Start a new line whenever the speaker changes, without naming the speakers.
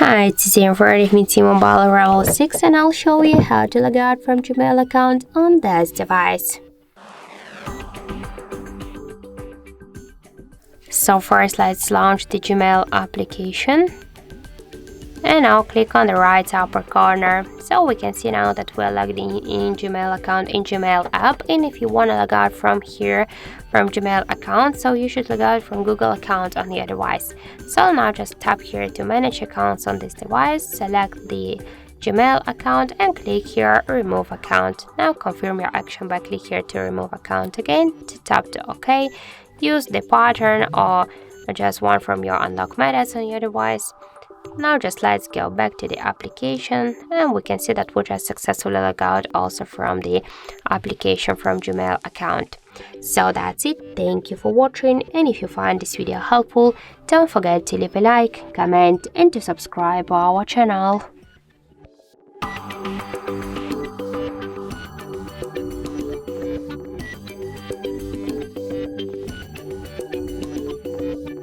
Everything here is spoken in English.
Hi, today I'm with me T-MOBILE Revvl 6 and I'll show you how to log out from Gmail account on this device. So first let's launch the Gmail application. And now click on the right upper corner. So we can see now that we're logged in Gmail account in Gmail app. And if you want to log out from here, from Gmail account, so you should log out from Google account on your device. So now just tap here to manage accounts on this device, select the Gmail account and click here remove account. Now confirm your action by click here to remove account again, to tap to OK. Use the pattern or just one from your unlock methods on your device. Now just let's go back to the application and we can see that we just successfully log out also from the application from Gmail account. So that's it. Thank you for watching, and if you find this video helpful, don't forget to leave a like, comment and to subscribe our channel.